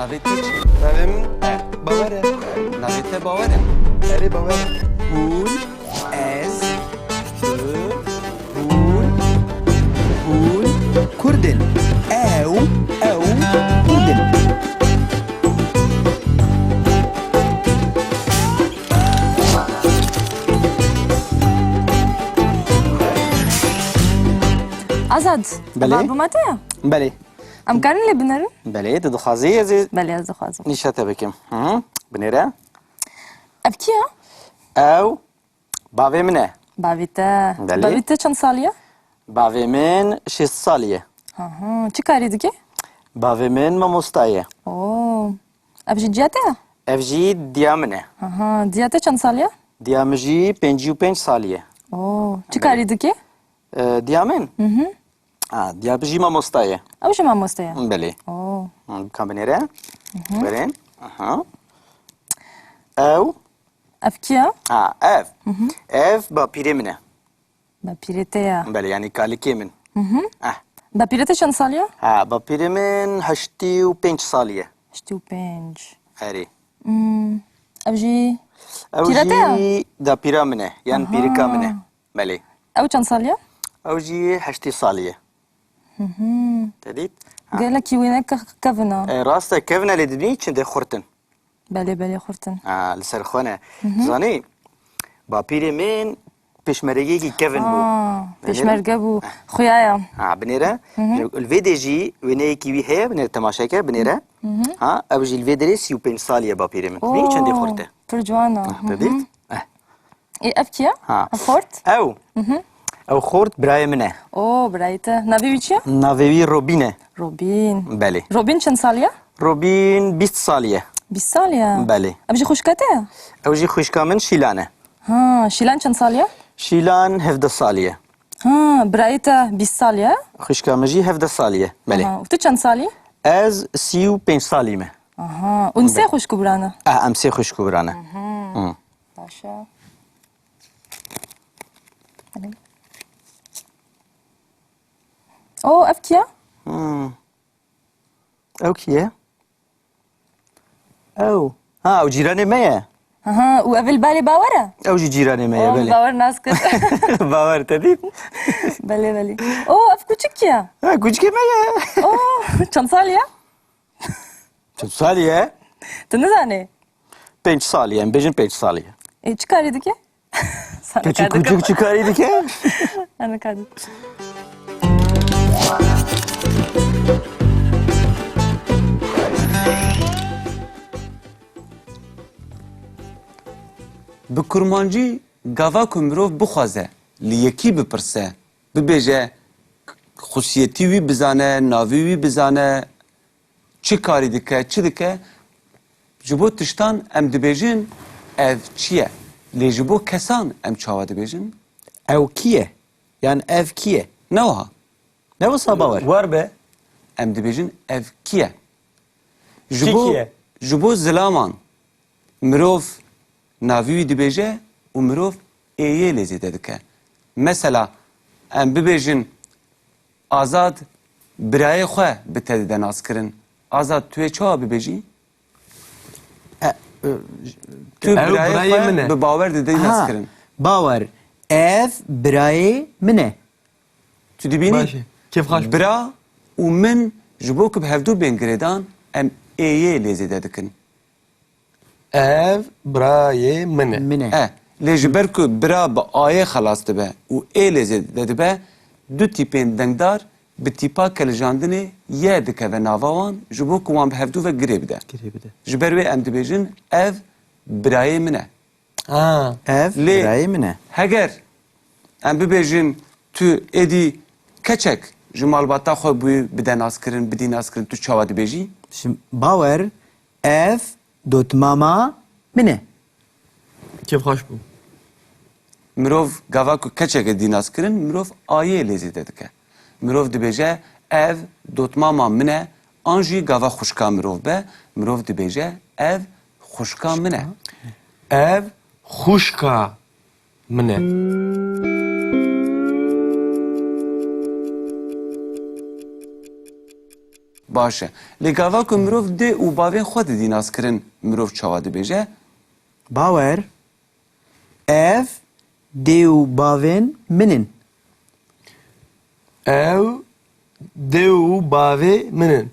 Navê te çi? Navê min Bawer e. Navê te bawer e? Erê Bawer. Hûn, ez, tu, hûn Kurdin. Ew Kurdin. Azad. بله. بابومته بله. ام کارن لی بنرن؟ بله te dixwazî ez ê بله از دخوازم. nîşete bikim. Binêre. اب کیه؟ Ew bavê min e. باویته. بله. باویته چند سالیه؟ Bavê min 6 salî ye. چی کاری دیگه؟ Bavê min mamosta ye. اوه. اب جی جیاته؟ Ev jî diya min e. دیاته چند سالیه؟ Diya min jî 55 salî ye. اوه. چی کاری دیگه؟ Diya min? Diya min jî mamosta ye. او شما مستیا. Belê. اوه. Kan binêre? Berên. Ew. اب کیه؟ Ev. Ev bapîrê min e. با پیرته یا. Belê yani kalikê min. با پیرته چند سالیه؟ Bapîrê min 85 salî ye. 85. Erê. اب جی Ew Pîrete ya? jî dapîra min e. Yan pîrika min e. Belê. او چند سالیه؟ Ew jî 80 salî ye. Te dît? گله کی وینه کفنا. Rast e kevne lê dibînî çinde xurtin. بله بله خورتن. Li ser xwe ne. Zanî bapîrê min pêşmergeyekî kevin bû. پیشمرگه بو خویایا. Binêre. Li vê de jî wêneyekî wî heye binêre temaşeke binêre. Ew jî li vê derê 35 salî ye bapîrê min. Dibînî çendê xurt e. پر جوانا. Te dît? ای اب کیه؟ خورت؟ Ew. Ew xort birayê min e. اوه برایته. نبی وی چیه؟ Navê wî Robîn e. روبین. Belê. روبین چند سالیه؟ Robîn 20 salî ye. 20 سالیه. Belê. اب جی خوشکته؟ Ew jî xwîşka min Şîlan e. ها شیلان چند سالیه؟ Şîlan 17 salî ye. ها برایته 20 سالیه؟ Xwîşka min jî 17 salî ye. Belê. و تو چند سالی؟ Ez 35 salî me. آها اون سه خوشکو برانه. Em sê xwîşku birane. باشه. اوه اب کیه؟ Ew kî ye? Ew. Ew cîranê me ye. ها و اول بالی باوره؟ Ew jî cîranê me ye. اوه Belê. باور ناز کرد. Bawer te dît? بله بله. اوه اف کوچیک کیه؟ Kûçikê me ye. اوه چند سالیه؟ Çend salî ye? تو نزانه؟ 5 salî ye. Em bêjin 5 salî ye. چی کاری دیگه؟ سانه Keçi کرده küçük çıkarı dike. سانه کرده. Bi kurmancî gava ku mirov bixwaze li yekî bipirse, bibêje xusiyetî wî bizane, navî wî bizane, çi karî dike, çi dike, ji bo tiştan em dibêjin ev çi ye? Lê ji bo kesan em çawa dibêjin? Ew kî ye? Yani ev kî ye? Ne wiha? Ne wisa bawer? War be. Em dibêjin ev kî ye? Kî kî ye? Ji bo zilaman mirov navî wî dibêje û mirov êyê lê zêde dike. Mesela em bibêjin Azad birayê xwe bi te dide naskirin. Azad tu yê çawa bibêjî? Tu birayê birayê min e. xwe bi bawer dide naskirin. Bawer. Ev birayê min e. Tu dibînî Başê. Kêf xweş. bira û min ji bo ku bi hevdû bên girêdan em êyê lê zêde dikin. Ev birayê min e. Min e. Lê ji ber ku bira bi ayê xelas dibe û ê lê zêde dibe, du tîpên dengdar bi tîpa kelijandinê yê dikeve nava wan ji bo ku wan bi hevdû ve girê bide. Girê bide. Ji ber wê em dibêjin ev birayê min e. Ha. Ev Lê birayê min e. heger em bibêjin tu êdî keçek ji malbata xwe bûyî bide naskirin, bidî naskirin, tu çawa dibêjî? Şimdi bawer ev dotmama min e. Kêf xweş bû. Mirov gava ku keçeke dî naskirin, mirov ayê lê zêde dike. Mirov dibêje ev dotmama min e, an jî gava xuşka mirov be, mirov dibêje ev xuşka min e. Ev xuşka min e. باشه لی گاوا که مروف ده و باوین خود دی ناز کرن مروف چاوا دبیجه باور ev dew bavên min in. Ev dew bavê min in.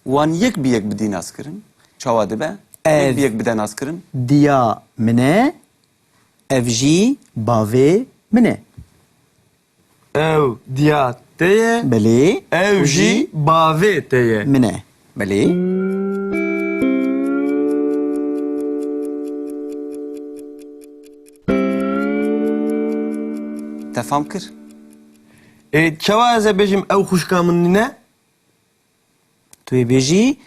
وان یک بی یک بدی ناز کرن چاوا دبه یک بی یک بده ناز کرن Diya min e, ev jî bavê min e. Ev diya te ye. Belê, Ev jî bavê te ye. min e. Belê. تفهم کر Çawa ez ê bêjim ew xwişka min nîne? Tu ê bêjî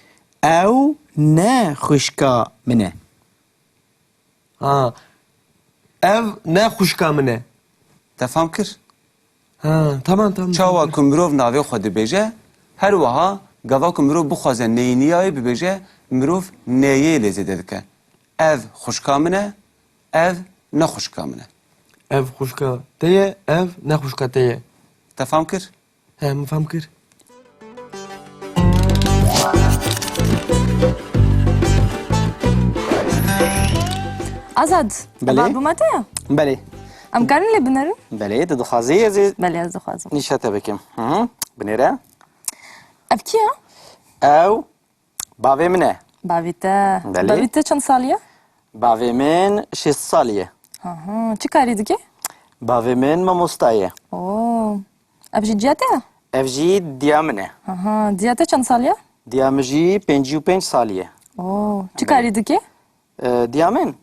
ew ne xwişka min e. Ha. Ev ne xwişka min e. تفهم کر Ha, tamam tamam. چاوا که مروف ناوی خود دبیجه هر وها گاوا که مروف بخوازه نینیای ببیجه مروف نیه لیزه ددکه ev خوشکا منه ev نه خوشکا منه Ev xwişka te ye, ev ne xwişka te ye. تفهم کر He, min fehm kir. Azad. بله. بابو te ya? Belê. Em karin lê binerin? Belê, tu dixwazî ez ê Belê ez dixwazim. nîşe te bikim. Binêre. Ev kî ye? Ew bavê min e. Bavê te. Belê. Bavê te çend salî ye? Bavê min 6 salî ye. Çi karî dike? Bavê min mamosta ye. Oo. Ev jî ciya te ye? Ev jî diya min e. Ciya te çend salî ye? Diya min jî 55 salî ye. Oo. Çi karî dike? Diya min?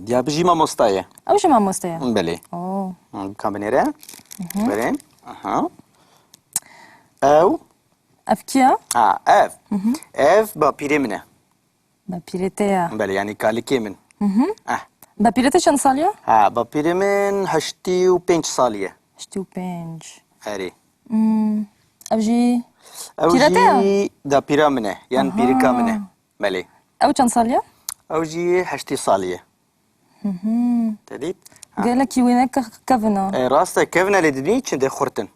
Diya min jî mamosta ye. Ew jî mamoste ye. Belê. Oo. Kan binêre. Berên. Ew. Ev kî ye? Ev. Ev bapîrê min e. Bapîrê te ye. Belê, yanî kalikê min. Bapîrê te çend salî ye? Bapîrê min 85 salî ye. 85. Erê. Ev jî Ew Pîra te ye? jî dapîra min e. Yan pîrika min e. Belê. ew çend salî ye? Ew jî 80 salî ye. Te dît? Gelekî wê ne kevin e. Rast e kevin lê dibînî çindê xurtin.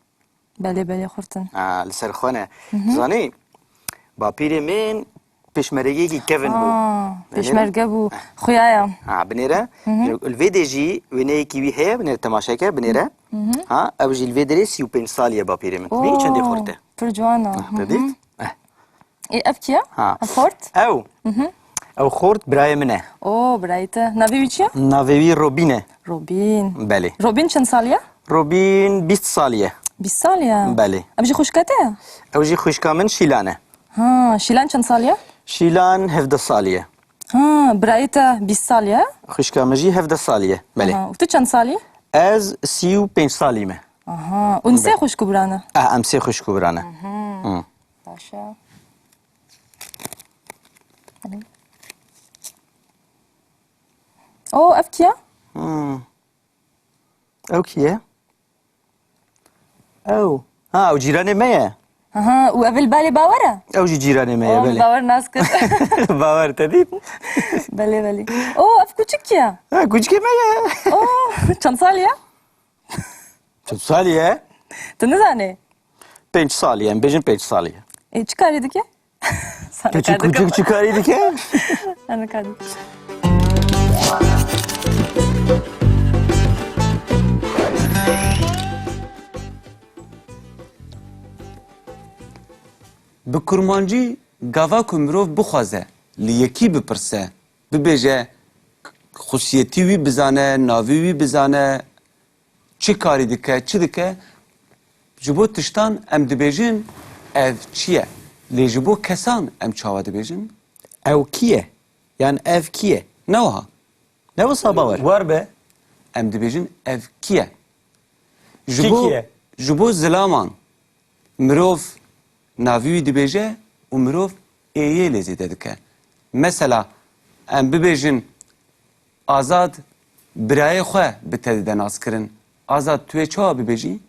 Belê belê xurtin. Li ser xwe ne. Zanî, bapîrê min pêşmergeyekî kevin bû. Pêşmerge bû. Xuya ye. Binêre. Li vê de jî wêneyekî wî heye binêre temaşeke binêre. Ew jî li vê derê 35 salî ye bapîrê min. Dibînî çindê xurt e. Pir ciwan e. Te dît? Ev kî ye? Ev xort? Ew. Ew xort birayê min e. Oo birayê te. Navê wî çi ye? Navê wî Robîn e. Robîn. Belê. Robîn çend salî ye? Robîn 20 salî ye. 20 salî ye. Belê. Ev jî xwişka te ye? Ew jî xwîşka min Şîlan e. Şîlan çend salî ye? Şîlan 17 salî ye. Birayê te 20 salî ye? Xwîşka min jî 17 salî ye. Belê. û tu çend salî? Ez 35 salî me. Û sê xwişk û biran e? Em sê xwişk û biran e. Baş e. Oo ev kî ye? Ew kî ye? Ew. Ew cîranê me ye. û ev li balê bawer e? Ew jî cîranê me ye. Oo Belê. bawer nas kir. Bawer te dît? Belê belê. Oo ev kûçik ye? Kûçikê me ye. Oo çend salî ye? Çend salî ye? Tu nizanî? 5 salî ye. Em bêjin 5 salî ye. Çi karî dike? Sana Keçik kar dikim. kûçik çi karî dike? Sana kar dikim. Bi kurmancî gava ku mirov bixwaze li yekî bipirse bibêje xusiyetî wî bizane, navî wî bizane, çi karî dike, çi dike ji bo tiştan em dibêjin ev çi ye? Lê ji bo kesan em çawa dibêjin? Ew kî ye? Yani ev kî ye? Ne wiha? Ne wisa bawer? War be. Em dibêjin ev kî ye? Ji Kî bo ye? ji bo zilaman mirov navî wî dibêje û mirov êyê lê zêde dike. Mesela em bibêjin Azad birayê xwe bi te dide naskirin. Azad tu ê çawa bibêjî?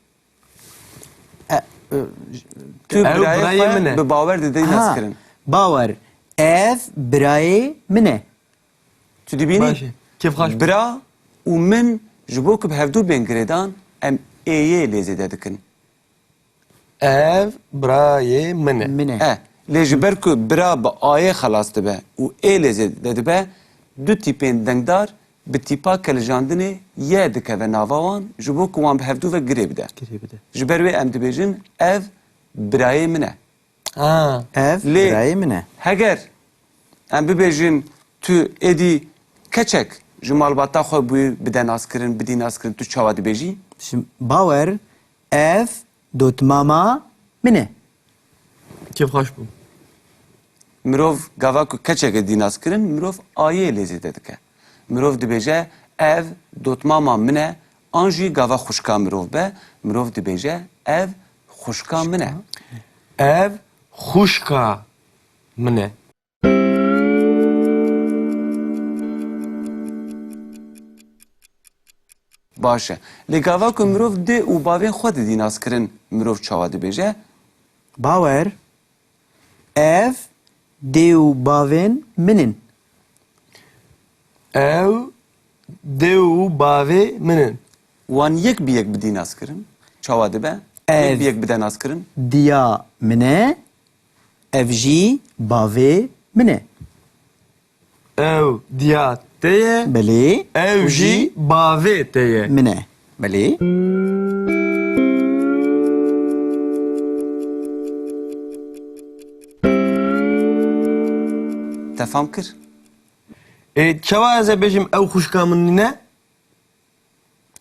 Tu Ew birayê birayê min xwe e. bi bawer dide naskirin. Bawer. Ev birayê min e. Tu dibînî? Başê. Kêfxweş bû. Bira û min ji bo ku bi hevdû bên girêdan em êyê lê zêde dikin. ev brayê min e. Min e. Lê ji ber ku bira bi ayê xelas dibe û ê lêzê dibe, du tîpên dengdar bi tîpa kilijandinê yê dikeve nava wan ji bo ku wan bi hevdû ve girê bide. Ji ber wê em dibêjin ev birayê min e. Ha. Ev Lê birayê min e. heger em bibêjin tu êdî keçek ji malbata xwe bûyî bide naskirin, bidî naskirin, tu çawa dibêjî? Şimdi bawer ev dotmama min e. Kêf xweş bû. Mirov gava ku keçeke dî naskirin, mirov ayê lêzê de dike. Mirov dibêje ev dotmama min e, an jî gava xuşka mirov be, mirov dibêje ev xuşka min e. Ev xuşka min e. Baş e. Lê gava ku mirov dê û bavên xwe didî naskirin, mirov çawa dibêje? Bawer ev dê û bavên min in. Ev dê û bavê min in. Wan yek bi yek bidî naskirin, çawa dibe? Ev. Yek bi yek bide naskirin? Diya min e. Ev jî bavê min e. Ev diya te ye. Belê. Ev jî bavê te ye. min e. Belê. Te fam kir? Çawa ez ê bêjim ew xuşka min ne?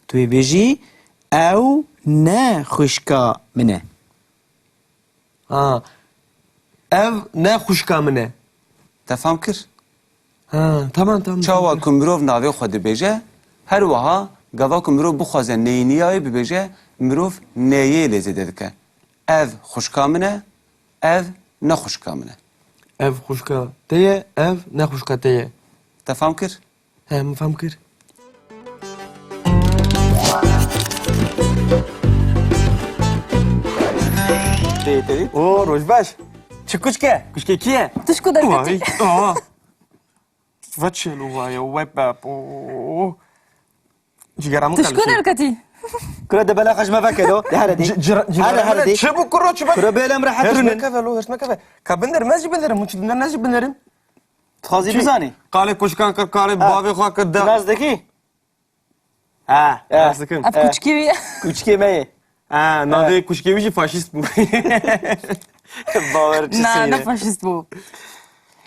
Tu ê bêjî ew ne xuşka min e. Ha. Ev ne xuşka min e. Te fam kir? Ha, tamam tamam. Çawa ku mirov navê xwe dibêje, her wiha gava ku mirov bixwaze neyîniyayê bibêje, mirov neyê lêzê de dike. Ev xuşka min e, ev ne xuşka min e. Ev xuşka te ye, ev ne xuşka te ye. Te fam kir? He, min fam kir. O rojbaş. Çi kuşke? Kuşke ki ye? Tuşku derkati. Aa. Vaçelo vay, webap. Oo. Cigaramı Tuşku derkati. Kura de bela kaçma fakero. De hadi. Hadi hadi. Çabuk kuru çabuk. Kura belem rahat Hersme runin. kafe lo, hersme kafe. Kabinler mezi bilirim, muçidinden nezi bilirim. Tazi bizani. Kale kuşkan kır, kale bavi xwa kır da. Nazdaki. Ha. Nasılsın? Af kuçkivi. Küçük yemeği. Ha, navi kuşkevici faşist bu. Baver Na, ne faşist bu.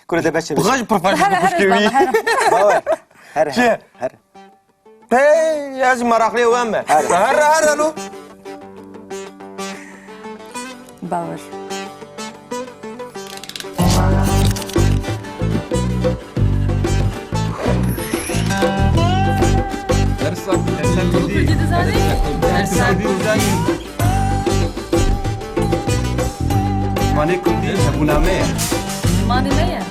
Kura de beşe. Bıgaç faşist Her her kuşkevici. her. Baver. Her Şey. her. Her. Hey, yaz maraklı uyan be. Her alo. Bauer. Mane kundi hebuname. Mane ne ya?